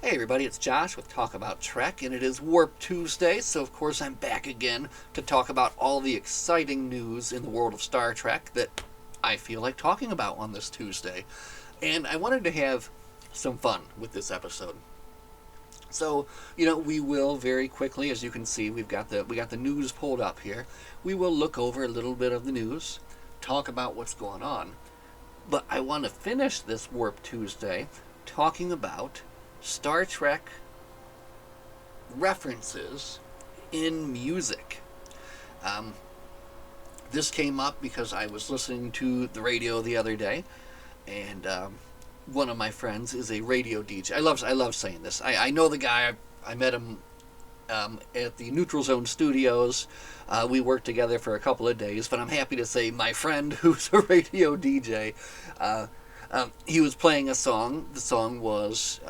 Hey everybody, it's Josh with Talk About Trek, and it is Warp Tuesday, so of course I'm back again to talk about all the exciting news in the world of Star Trek that I feel like talking about on this Tuesday. And I wanted to have some fun with this episode. So, we will very quickly, as you can see, we got the news pulled up here. We will look over a little bit of the news, talk about what's going on. But I want to finish this Warp Tuesday talking about Star Trek references in music. This came up because I was listening to the radio the other day, and one of my friends is a radio DJ. I love saying this. I know the guy. I met him at the Neutral Zone Studios. We worked together for a couple of days, but I'm happy to say my friend, who's a radio DJ, he was playing a song. The song was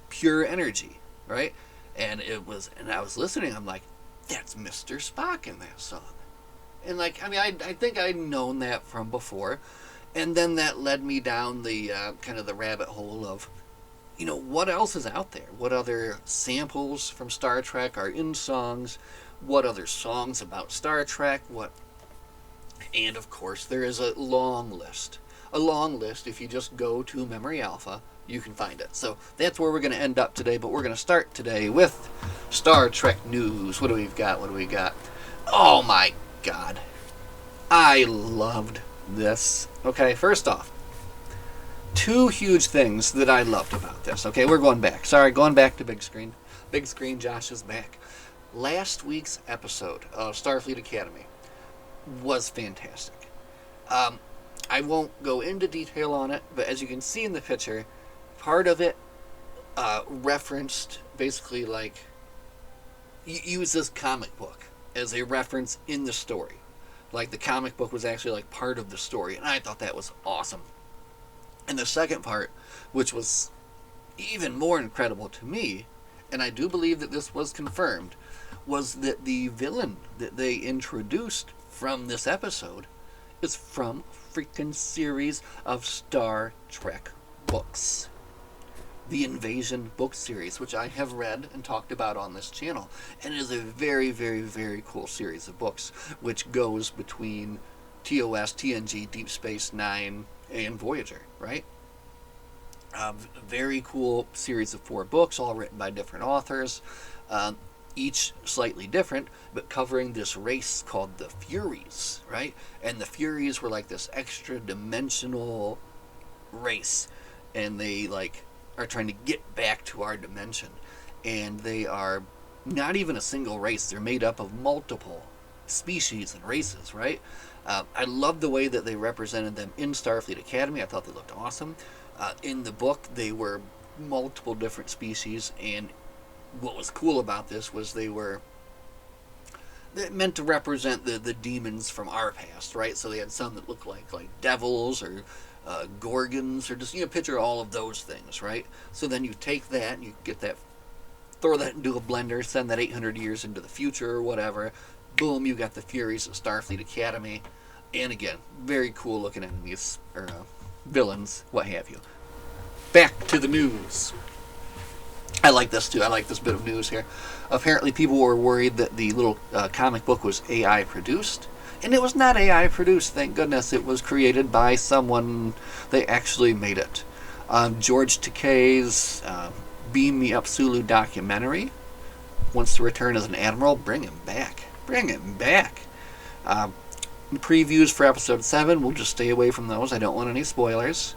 Pure Energy, right? And I was listening. I'm like, that's Mr. Spock in that song. And I think I'd known that from before. And then that led me down the kind of the rabbit hole of, what else is out there? What other samples from Star Trek are in songs? What other songs about Star Trek? And of course, there is a long list. A long list. If you just go to Memory Alpha, you can find it. So that's where we're going to end up today, but we're going to start today with Star Trek news. What do we got? Oh my God. I loved this. Okay, first off, two huge things that I loved about this. Okay, we're going back. Going back to big screen. Big screen, Josh is back. Last week's episode of Starfleet Academy was fantastic. I won't go into detail on it, but as you can see in the picture, part of it referenced basically use this comic book as a reference in the story. Like the comic book was actually part of the story, and I thought that was awesome. And the second part, which was even more incredible to me, and I do believe that this was confirmed, was that the villain that they introduced from this episode is from a freaking series of Star Trek books. The Invasion book series, which I have read and talked about on this channel. And it is a very, very, very cool series of books, which goes between TOS, TNG, Deep Space Nine, and Voyager, right? Very cool series of 4 books, all written by different authors, each slightly different, but covering this race called the Furies, right? And the Furies were this extra-dimensional race, and they are trying to get back to our dimension. And they are not even a single race. They're made up of multiple species and races, right? I love the way that they represented them in Starfleet Academy. I thought they looked awesome. In the book, they were multiple different species, and what was cool about this was they meant to represent the demons from our past, right? So they had some that looked like devils or gorgons, or just picture all of those things, right? So then you take that and you get that, throw that into a blender, send that 800 years into the future or whatever. Boom, you got the Furies of Starfleet Academy. And again, very cool looking enemies, or villains, what have you. Back to the news. I like this too. I like this bit of news here. Apparently people were worried that the little comic book was AI produced. And it was not AI produced, thank goodness. It was created by someone. They actually made it. George Takei's Beam Me Up Sulu documentary wants to return as an admiral. Bring him back. Previews for episode 7. We'll just stay away from those. I don't want any spoilers.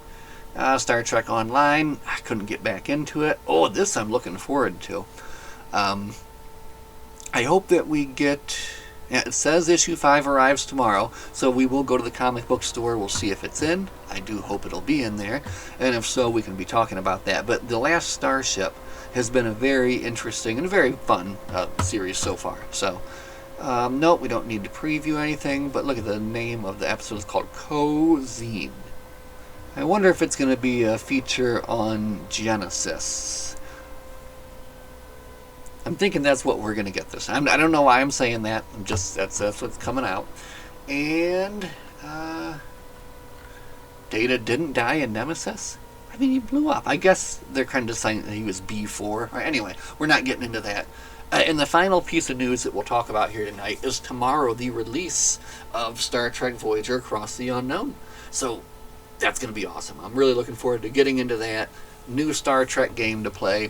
Star Trek Online. I couldn't get back into it. Oh, this I'm looking forward to. I hope that we get... Yeah, it says issue 5 arrives tomorrow, so we will go to the comic book store. We'll see if it's in. I do hope it'll be in there, and if so, we can be talking about that. But The Last Starship has been a very interesting and a very fun series so far. So, no, we don't need to preview anything, but look at the name of the episode. It's called Cozine. I wonder if it's going to be a feature on Genesis. I'm thinking that's what we're going to get this time. I don't know why I'm saying that. That's what's coming out. And Data didn't die in Nemesis? I mean, he blew up. I guess they're kind of saying that he was B4. Right, anyway, we're not getting into that. And the final piece of news that we'll talk about here tonight is tomorrow the release of Star Trek Voyager Across the Unknown. So that's going to be awesome. I'm really looking forward to getting into that. New Star Trek game to play.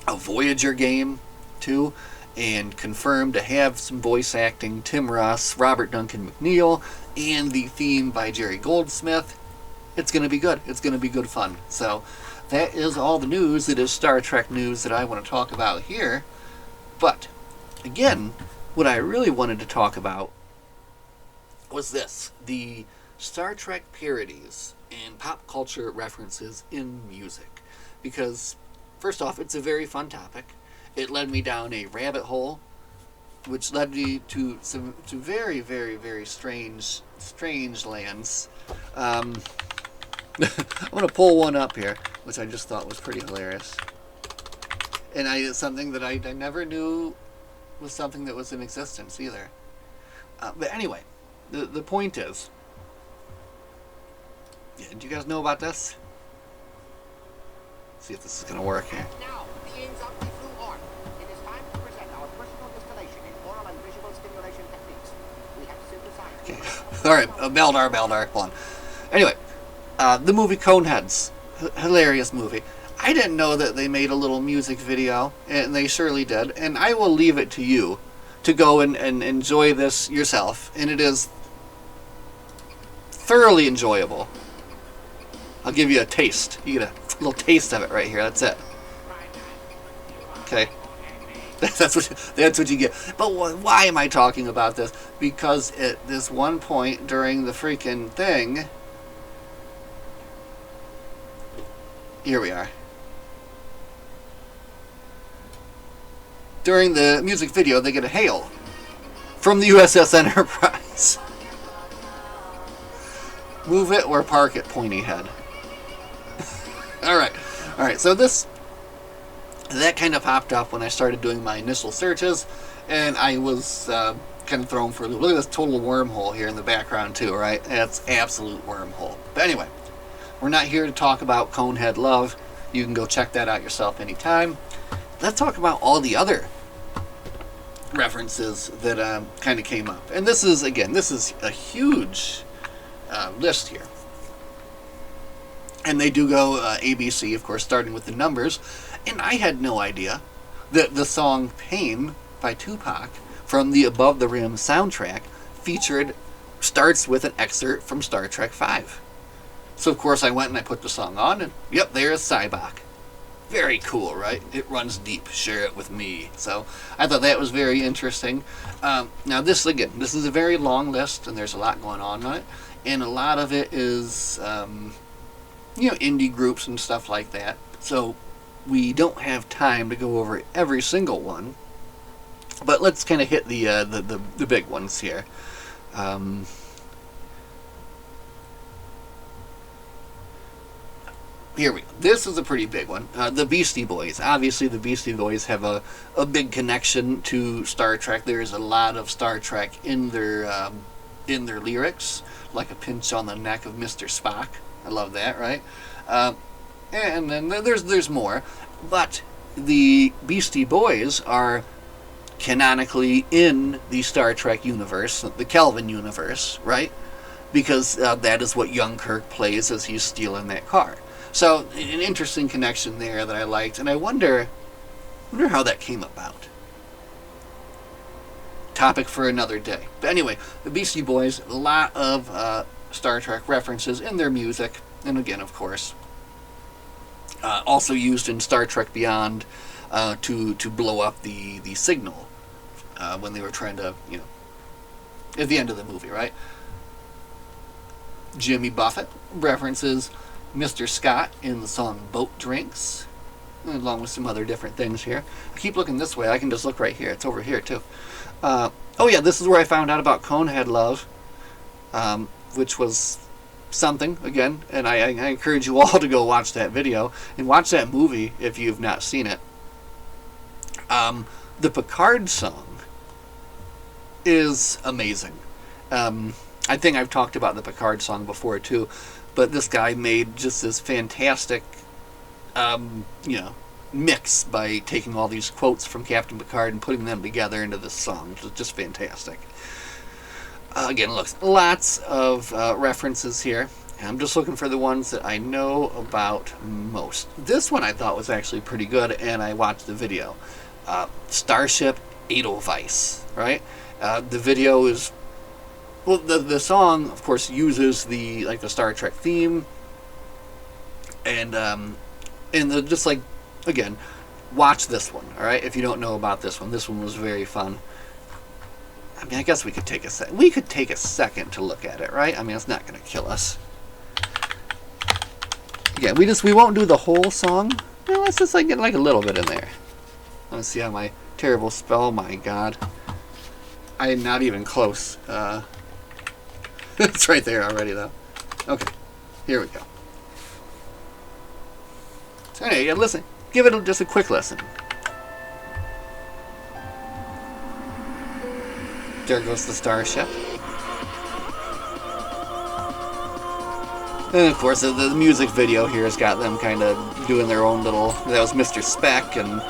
A Voyager game, too. And confirmed to have some voice acting. Tim Russ, Robert Duncan McNeil, and the theme by Jerry Goldsmith. It's going to be good. It's going to be good fun. So that is all the news. It is Star Trek news that I want to talk about here. But, again, what I really wanted to talk about was this. The Star Trek parodies and pop culture references in music. Because, first off, it's a very fun topic. It led me down a rabbit hole, which led me to very, very, very strange lands. I'm going to pull one up here, which I just thought was pretty hilarious. And it's something that I never knew was something that was in existence either. But anyway, the point is, do you guys know about this? Let's see if this is going to work here. Now, beings of the Blue Order, it is time to present our personal distillation in oral and visual stimulation techniques. We have synthesized... Okay. All right, Beldar, hold on. Anyway, the movie Coneheads. Hilarious movie. I didn't know that they made a little music video, and they surely did. And I will leave it to you to go and enjoy this yourself. And it is thoroughly enjoyable. I'll give you a taste. You get a little taste of it right here. That's it. Okay. That's what you get. But why am I talking about this? Because at this one point during the freaking thing... Here we are. During the music video, they get a hail from the USS Enterprise. Move it or park it, pointy head. Alright, so that kind of popped up when I started doing my initial searches, and I was kind of thrown for a loop. Look at this total wormhole here in the background too, right? That's absolute wormhole. But anyway, we're not here to talk about Conehead Love. You can go check that out yourself anytime. Let's talk about all the other references that kind of came up. And this is a huge list here. And they do go ABC, of course, starting with the numbers. And I had no idea that the song Pain by Tupac from the Above the Rim soundtrack starts with an excerpt from Star Trek V. So, of course, I went and I put the song on, and yep, there's Cybok. Very cool, right? It runs deep. Share it with me. So, I thought that was very interesting. Now, this is a very long list, and there's a lot going on it. And a lot of it is, indie groups and stuff like that. So, we don't have time to go over every single one. But let's kind of hit the big ones here. Here we go. This is a pretty big one. The Beastie Boys. Obviously, the Beastie Boys have a big connection to Star Trek. There is a lot of Star Trek in their lyrics, like a pinch on the neck of Mr. Spock. I love that, right? And then there's more. But the Beastie Boys are canonically in the Star Trek universe, the Kelvin universe, right? Because that is what young Kirk plays as he's stealing that car. So, an interesting connection there that I liked, and I wonder how that came about. Topic for another day. But anyway, the Beastie Boys, a lot of Star Trek references in their music, and again, of course, also used in Star Trek Beyond to blow up the signal when they were trying to, at the end of the movie, right? Jimmy Buffett references Mr. Scott in the song Boat Drinks, along with some other different things here. I keep looking this way. I can just look right here. It's over here, too. This is where I found out about Conehead Love, which was something, again, and I encourage you all to go watch that video and watch that movie if you've not seen it. The Picard song is amazing. I think I've talked about the Picard song before, too. but this guy made just this fantastic, you know, mix by taking all these quotes from Captain Picard and putting them together into this song, which is just fantastic. Again, look, lots of references here. I'm just looking for the ones that I know about most. This one I thought was actually pretty good, and I watched the video. Starship Edelweiss, right? The video is, well, the song, of course, uses the Star Trek theme, and just like, again, watch this one, all right? If you don't know about this one was very fun. I mean, I guess we could take a second to look at it, right? I mean, it's not going to kill us. Yeah, we won't do the whole song. No, let's just get a little bit in there. Let's see how my terrible spell. My God, I am not even close. It's right there already, though. Okay, here we go. So anyway, yeah, listen. Give it just a quick listen. There goes the starship. And of course, the music video here has got them kind of doing their own little. That was Mr. Speck and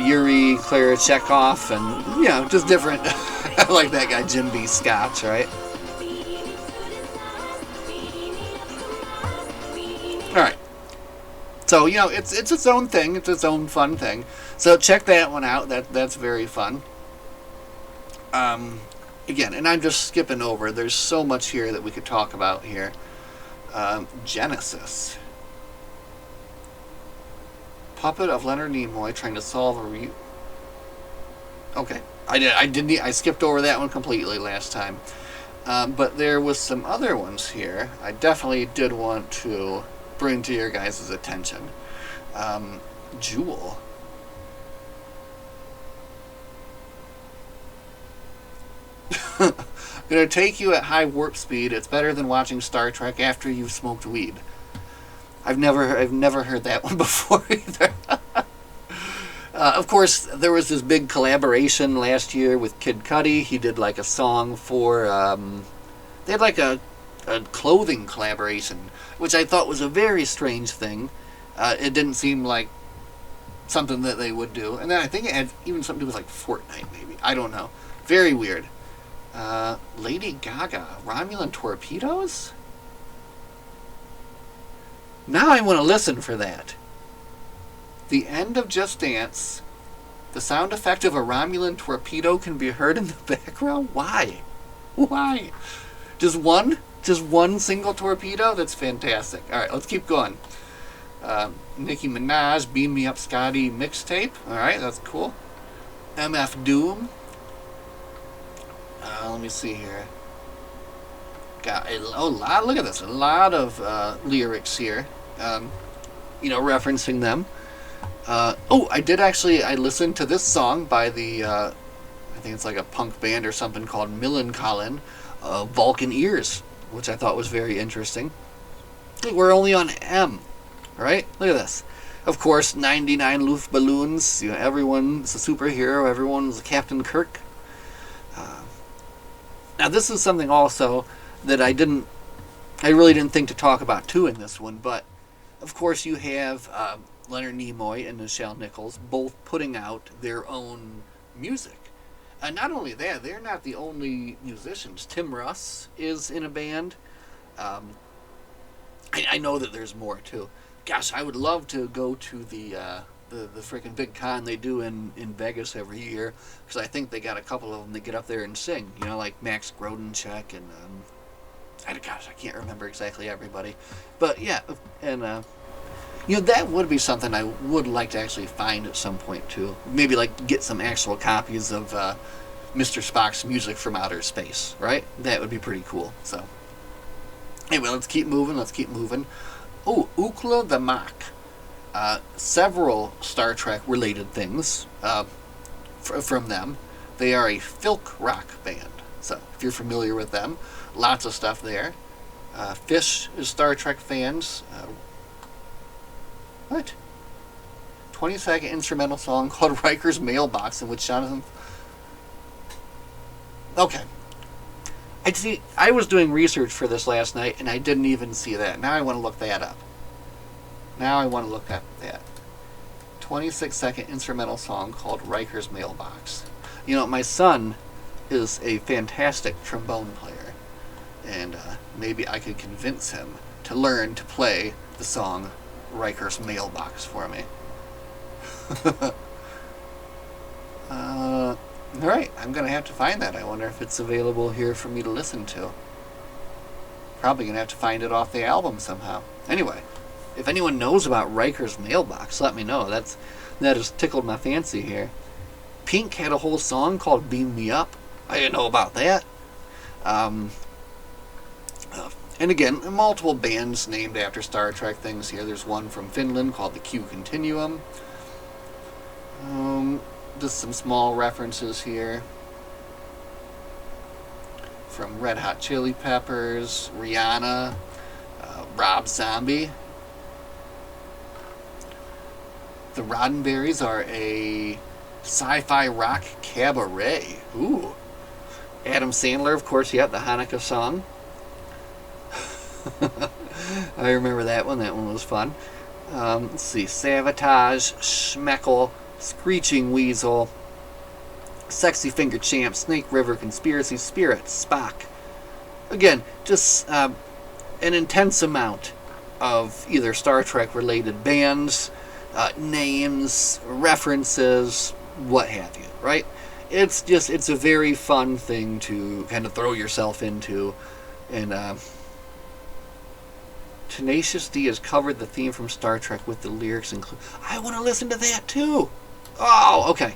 Yuri, Clara Chekhov, and you know, just different. I like that guy, Jim B. Scotch, right? All right. So you know, it's its own thing. It's its own fun thing. So check that one out. That's very fun. Again, and I'm just skipping over. There's so much here that we could talk about here. Genesis. Puppet of Leonard Nimoy trying to solve a Okay, I skipped over that one completely last time. But there was some other ones here I definitely did want to bring to your guys' attention. Jewel. Gonna take you at high warp speed. It's better than watching Star Trek after you've smoked weed. I've never heard that one before either. Of course, there was this big collaboration last year with Kid Cudi. He did a song for. They had a clothing collaboration, which I thought was a very strange thing. It didn't seem like something that they would do. And then I think it had even something to do with Fortnite, maybe. I don't know. Very weird. Lady Gaga, Romulan torpedoes? Now I want to listen for that. The end of Just Dance. The sound effect of a Romulan torpedo can be heard in the background? Why? Why? Just one single torpedo? That's fantastic. Alright, let's keep going. Nicki Minaj, Beam Me Up Scotty mixtape. Alright, that's cool. MF Doom. Let me see here. Got a lot. Look at this. A lot of lyrics here. Referencing them. I did actually. I listened to this song by the. I think it's a punk band or something called Millencolin, Vulcan Ears, which I thought was very interesting. Look, we're only on M, right? Look at this. Of course, 99 Luftballons. Everyone's a superhero. Everyone's Captain Kirk. Now this is something also that I really didn't think to talk about too in this one, but of course you have Leonard Nimoy and Nichelle Nichols both putting out their own music. Not only that, they're not the only musicians. Tim Russ is in a band. I know that there's more too. Gosh, I would love to go to the freaking big con they do in Vegas every year, because I think they got a couple of them that get up there and sing, like Max Grodenchek and I can't remember exactly everybody, but yeah, and that would be something I would like to actually find at some point too. Maybe get some actual copies of Mr. Spock's music from outer space, right? That would be pretty cool. So anyway, let's keep moving. Oh, Ookla the Mach. Several Star Trek related things from them. They are a filk rock band. So if you're familiar with them, lots of stuff there. Fish is Star Trek fans. What? 20-second instrumental song called Riker's Mailbox, in which Jonathan. Okay. I was doing research for this last night, and I didn't even see that. Now I want to look that up. Now I want to look at that. 26-second instrumental song called Riker's Mailbox. You know, my son is a fantastic trombone player, and maybe I could convince him to learn to play the song Riker's Mailbox for me. Alright, I'm going to have to find that. I wonder if it's available here for me to listen to. Probably going to have to find it off the album somehow. Anyway, if anyone knows about Riker's Mailbox, let me know. That has tickled my fancy here. Pink had a whole song called Beam Me Up. I didn't know about that. And again, multiple bands named after Star Trek things here. There's one from Finland called the Q Continuum. Just some small references here. From Red Hot Chili Peppers, Rihanna, Rob Zombie. The Roddenberries are a sci-fi rock cabaret. Ooh. Adam Sandler, of course, the Hanukkah song. I remember that one. That one was fun. Let's see. Savatage, Schmeckel, Screeching Weasel, Sexy Finger Champ, Snake River, Conspiracy Spirit, Spock. Again, just an intense amount of either Star Trek related bands, names, references, what have you, right? It's a very fun thing to kind of throw yourself into. And Tenacious D has covered the theme from Star Trek with the lyrics include. I want to listen to that too. Oh, okay.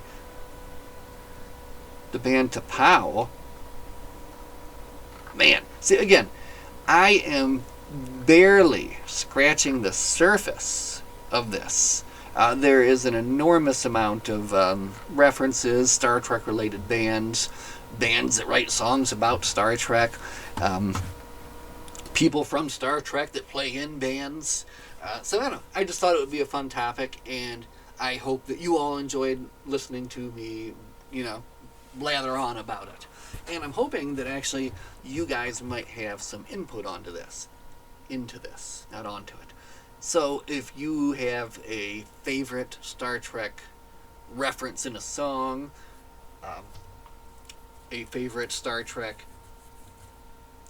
The band Tapao. Man, see again, I am barely scratching the surface of this. There is an enormous amount of references, Star Trek related bands that write songs about Star Trek, people from Star Trek that play in bands. So I don't know. I just thought it would be a fun topic, and I hope that you all enjoyed listening to me, blather on about it. And I'm hoping that actually you guys might have some input into this, not onto it. So if you have a favorite Star Trek reference in a song, a favorite Star Trek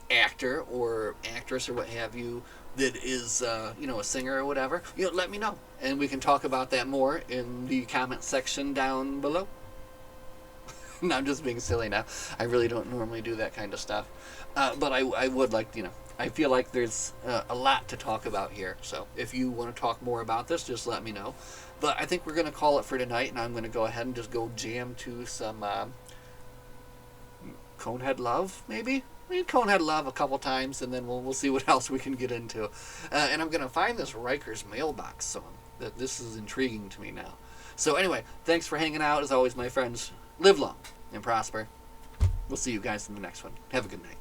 actor or actress or what have you that is, a singer or whatever, let me know. And we can talk about that more in the comment section down below. No, I'm just being silly now. I really don't normally do that kind of stuff. But I would like, I feel like there's a lot to talk about here. So if you want to talk more about this, just let me know. But I think we're going to call it for tonight, and I'm going to go ahead and just go jam to some Conehead Love, maybe? Conehead Love a couple times, and then we'll see what else we can get into. And I'm going to find this Riker's Mailbox song. This is intriguing to me now. So anyway, thanks for hanging out. As always, my friends, live long and prosper. We'll see you guys in the next one. Have a good night.